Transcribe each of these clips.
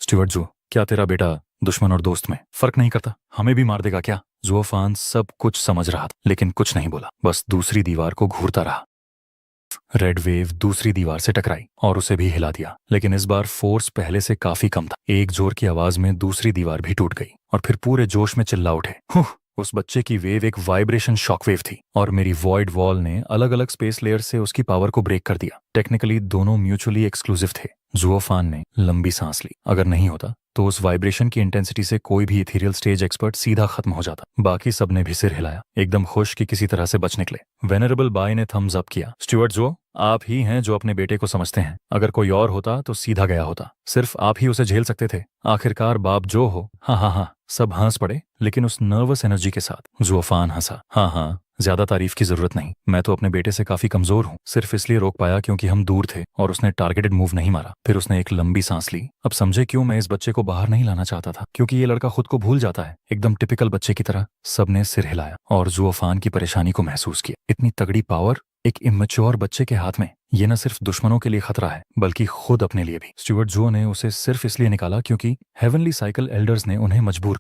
Stewart जो, क्या तेरा बेटा दुश्मन और दोस्त में फर्क नहीं करता? हमें भी मार देगा क्या? जुओफान सब कुछ समझ रहा था लेकिन कुछ नहीं बोला, बस दूसरी दीवार को घूरता रहा। रेड वेव दूसरी दीवार से टकराई और उसे भी हिला दिया, लेकिन इस बार फोर्स पहले से काफी कम था। एक जोर की आवाज में दूसरी दीवार भी टूट गई और फिर पूरे जोश में चिल्ला उठे, हुँ! उस बच्चे की वेव एक वाइब्रेशन शॉक वेव थी और मेरी वॉइड वॉल ने अलग अलग स्पेस लेयर से उसकी पावर को ब्रेक कर दिया। टेक्निकली दोनों म्यूचुअली एक्सक्लूसिव थे। जुओफान ने लंबी सांस ली। अगर नहीं होता तो उस वाइब्रेशन की इंटेंसिटी से कोई भी इथेरियल स्टेज एक्सपर्ट सीधा खत्म हो जाता। बाकी सबने भी सिर हिलाया, एकदम खुश कि किसी तरह से बच निकले। वेनरेबल बाय ने थम्स अप किया। स्टीवर्ट जो, आप ही हैं जो अपने बेटे को समझते हैं। अगर कोई और होता तो सीधा गया होता, सिर्फ आप ही उसे झेल सकते थे। आखिरकार बाप जो हो। हाँ हाँ हाँ, सब हंस पड़े, लेकिन उस नर्वस एनर्जी के साथ। जुओफान हंसा। हाँ हाँ, ज्यादा तारीफ की जरूरत नहीं। मैं तो अपने बेटे से काफी कमजोर हूँ, सिर्फ इसलिए रोक पाया क्योंकि हम दूर थे और उसने टारगेटेड मूव नहीं मारा। फिर उसने एक लंबी सांस ली। अब समझे क्यों मैं इस बच्चे को बाहर नहीं लाना चाहता था, क्योंकि ये लड़का खुद को भूल जाता है, एकदम टिपिकल बच्चे की तरह। सबने सिर हिलाया और जुओफान की परेशानी को महसूस किया। इतनी तगड़ी पावर एक इमेच्योर बच्चे के हाथ में, ये न सिर्फ दुश्मनों के लिए खतरा है बल्कि खुद अपने लिए भी। स्टीवर्ट जो ने उसे सिर्फ इसलिए निकाला क्योंकि हेवनली साइकिल एल्डर्स ने उन्हें मजबूर।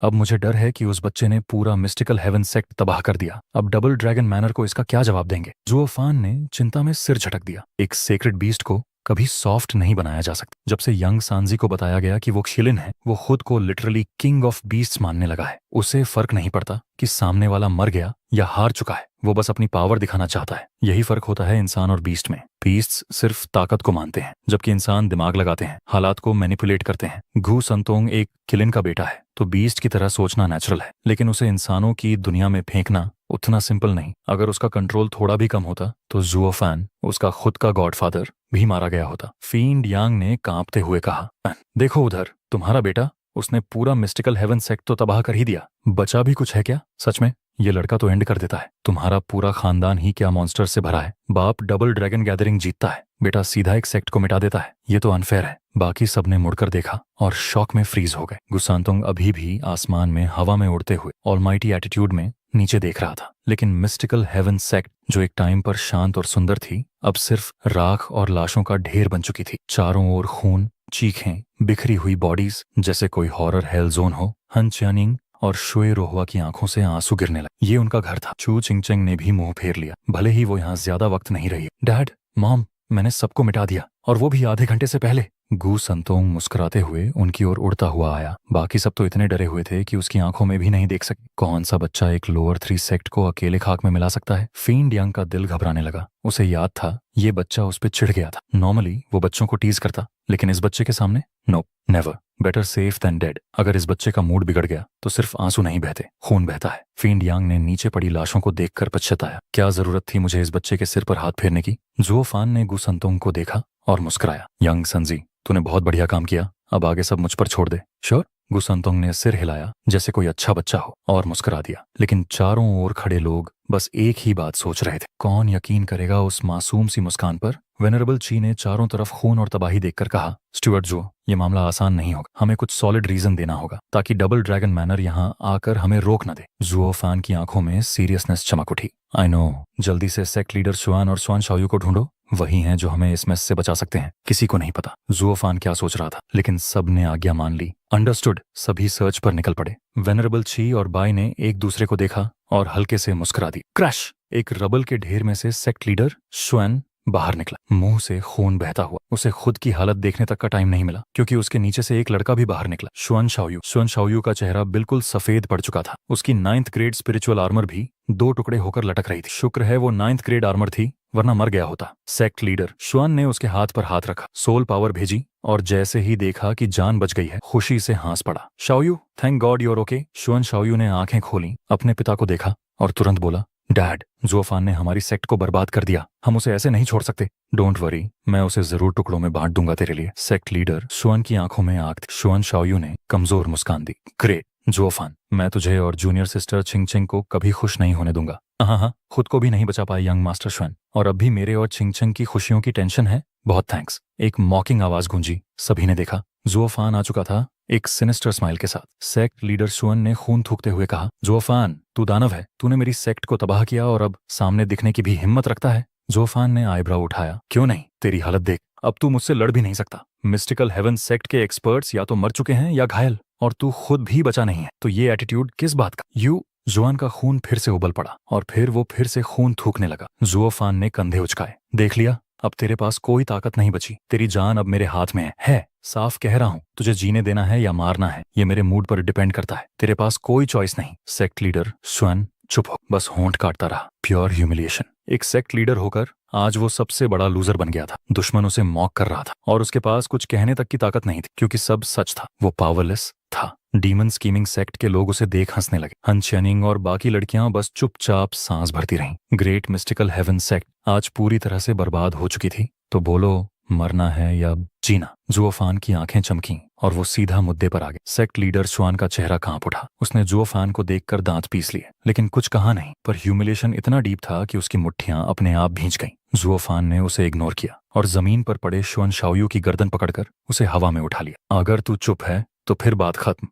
अब मुझे डर है कि उस बच्चे ने पूरा मिस्टिकल हेवन सेक्ट तबाह कर दिया। अब डबल ड्रैगन मैनर को इसका क्या जवाब देंगे? जुओफान ने चिंता में सिर झटक दिया। एक सेक्रेड बीस्ट को कभी सॉफ्ट नहीं बनाया जा सकता। जब से यंग सांजी को बताया गया कि वो क्षिलिन है, वो खुद को लिटरली किंग ऑफ बीस्ट्स मानने लगा है। उसे फर्क नहीं पड़ता कि सामने वाला मर गया या हार चुका है, वो बस अपनी पावर दिखाना चाहता है। यही फर्क होता है इंसान और बीस्ट में। बीस्ट्स सिर्फ ताकत को मानते हैं, जबकि इंसान दिमाग लगाते हैं, हालात को मैनिपुलेट करते हैं। घू संतोंग एक किलिन का बेटा है, तो बीस्ट की तरह सोचना नेचुरल है, लेकिन उसे इंसानों की दुनिया में फेंकना उतना सिंपल नहीं। अगर उसका कंट्रोल थोड़ा भी कम होता तो जुओफान, उसका खुद का गॉडफादर, भी मारा गया होता। फींड यांग ने कांपते हुए कहा, देखो उधर, तुम्हारा बेटा, उसने पूरा मिस्टिकल हेवन सेक्ट तो तबाह कर ही दिया। बचा भी कुछ है क्या? सच में ये लड़का तो एंड कर देता है। तुम्हारा पूरा खानदान ही क्या मॉन्स्टर से भरा है। बाप डबल ड्रैगन गैदरिंग जीतता है, बेटा सीधा एक सेक्ट को मिटा देता है। ये तो अनफेयर है। बाकी सबने मुड़कर देखा और शॉक में फ्रीज हो गए। गुसांतोंग अभी भी आसमान में हवा में उड़ते हुए ऑलमाइटी एटीट्यूड में नीचे देख रहा था, लेकिन मिस्टिकल हेवन सेक्ट जो एक टाइम पर शांत और सुंदर थी, अब सिर्फ राख और लाशों का ढेर बन चुकी थी। चारों ओर खून, चीखें, बिखरी हुई बॉडीज, जैसे कोई हॉरर हेल जोन हो। हन च्यानिंग और शुए रोहवा की आंखों से आंसू गिरने लगे। ये उनका घर था। चू चिंगचेंग ने भी मुंह फेर लिया, भले ही वो यहाँ ज्यादा वक्त नहीं रही। डैड, मॉम, मैंने सबको मिटा दिया, और वो भी आधे घंटे से पहले। गू संतोंग मुस्कुराते हुए उनकी ओर उड़ता हुआ आया। बाकी सब तो इतने डरे हुए थे कि उसकी आंखों में भी नहीं देख सके। कौन सा बच्चा एक लोअर 3 सेक्ट को अकेले खाक में मिला सकता है? फींड यांग का दिल घबराने लगा। उसे याद था ये बच्चा उस पर चिढ़ गया था। नॉर्मली वो बच्चों को टीज करता, लेकिन इस बच्चे के सामने no, never. Better safe than dead. अगर इस बच्चे का मूड बिगड़ गया तो सिर्फ आंसू नहीं बहते, खून बहता है। फींड यांग ने नीचे पड़ी लाशों को देखकर पछताया। क्या जरूरत थी मुझे इस बच्चे के सिर पर हाथ फेरने की? जुओफान ने गू संतोंग को देखा और मुस्कुराया। यंग संजी, तूने बहुत बढ़िया काम किया, अब आगे सब मुझ पर छोड़ दे। श्योर? गू संतोंग ने सिर हिलाया जैसे कोई अच्छा बच्चा हो और मुस्कुरा दिया। लेकिन चारों ओर खड़े लोग बस एक ही बात सोच रहे थे, कौन यकीन करेगा उस मासूम सी मुस्कान पर? वेनरेबल ची ने चारों तरफ खून और तबाही देखकर कहा, स्टीवर्ट जो, ये मामला आसान नहीं होगा। हमें कुछ सॉलिड रीजन देना होगा ताकि डबल ड्रैगन मैनर यहाँ आकर हमें रोक न दे। जुओफान की आंखों में सीरियसनेस चमक उठी। आई नो, जल्दी से सेक्ट लीडर शुआन और स्वान शाओयू को ढूंढो, वही हैं जो हमें इस मेस से बचा सकते हैं। किसी को नहीं पता जुओफान क्या सोच रहा था, लेकिन सब ने आज्ञा मान ली। अंडरस्टूड। सभी सर्च पर निकल पड़े। वेनरेबल ची और बाय ने एक दूसरे को देखा और हल्के से मुस्कुरा दी। क्रैश! एक रबल के ढेर में से सेक्ट लीडर शुआन बाहर निकला, मुंह से खून बहता हुआ। उसे खुद की हालत देखने तक का टाइम नहीं मिला क्योंकि उसके नीचे से एक लड़का भी बाहर निकला। शुआन शाओयू का चेहरा बिल्कुल सफेद पड़ चुका था। उसकी 9th ग्रेड स्पिरिचुअल आर्मर भी 2 टुकड़े होकर लटक रही थी। शुक्र है वो 9th ग्रेड आर्मर थी, वरना मर गया होता। सेक्ट लीडर शुआन ने उसके हाथ पर हाथ रखा, सोल पावर भेजी और जैसे ही देखा कि जान बच गई है, खुशी से हंस पड़ा। शाओयू, थैंक गॉड यूर ओके। शुआन शाओयू ने आंखें खोली, अपने पिता को देखा और तुरंत बोला, डैड, जुओफान ने हमारी सेक्ट को बर्बाद कर दिया, हम उसे ऐसे नहीं छोड़ सकते। डोंट वरी, मैं उसे जरूर टुकड़ों में बांट दूंगा तेरे लिए। सेक्ट लीडर शुआन की आंखों में आग थी। शुआन शाओयू ने कमजोर मुस्कान दी। ग्रेट जुओफान, मैं तुझे और जूनियर सिस्टर छिंगछिंग को कभी खुश नहीं होने दूंगा। हाँ, खुद को भी नहीं बचा पाए यंग मास्टर शुआन, और अब भी मेरे और छिंगछिंग की खुशियों की टेंशन है। बहुत थैंक्स। एक मॉकिंग आवाज गूंजी, सभी ने देखा। जुओफान आ चुका था एक सिनिस्टर स्माइल के साथ। सेक्ट लीडर शुआन ने खून थूकते हुए कहा, जुओफान, तू दानव है, तूने मेरी सेक्ट को तबाह किया और अब सामने दिखने की भी हिम्मत रखता है? जुओफान ने आईब्रो उठाया। क्यों नहीं, तेरी हालत देख, अब तू मुझसे लड़ भी नहीं सकता। मिस्टिकल हेवन सेक्ट के एक्सपर्ट्स या तो मर चुके हैं या घायल, और तू खुद भी बचा नहीं है, तो ये एटीट्यूड किस बात का? जुआन का खून फिर से उबल पड़ा और फिर वो फिर से खून थूकने लगा। जुओफान ने कंधे उचकाए। देख लिया, अब तेरे पास कोई ताकत नहीं बची, तेरी जान अब मेरे हाथ में है। साफ कह रहा हूँ, तुझे जीने देना है या मारना है, ये मेरे मूड पर डिपेंड करता है। तेरे पास कोई चॉइस नहीं। सेक्ट लीडर श्वन चुप हो, बस होंठ काटता रहा। Pure humiliation. एक सेक्ट लीडर होकर आज वो सबसे बड़ा लूजर बन गया था। दुश्मन उसे मॉक कर रहा था और उसके पास कुछ कहने तक की ताकत नहीं थी, क्योंकि सब सच था। वो पावरलेस था। डीमन स्कीमिंग सेक्ट के लोग उसे देख हंसने लगे। हंचेनिंग और बाकी लड़कियां बस चुपचाप सांस भरती रहीं। ग्रेट मिस्टिकल हेवन सेक्ट आज पूरी तरह से बर्बाद हो चुकी थी। तो बोलो, मरना है या जीना? जुओफान की आंखें चमकी और वो सीधा मुद्दे पर आ गया। सेक्ट लीडर श्वान का चेहरा कांप उठा। उसने जुओफान को देखकर दांत पीस लिए, लेकिन कुछ कहा नहीं। पर ह्यूमिलेशन इतना डीप था कि उसकी मुट्ठियां अपने आप भींच गईं। जुओफान ने उसे इग्नोर किया और जमीन पर पड़े श्वन शाओयू की गर्दन पकड़कर उसे हवा में उठा लिया। अगर तू चुप है तो फिर बात खत्म।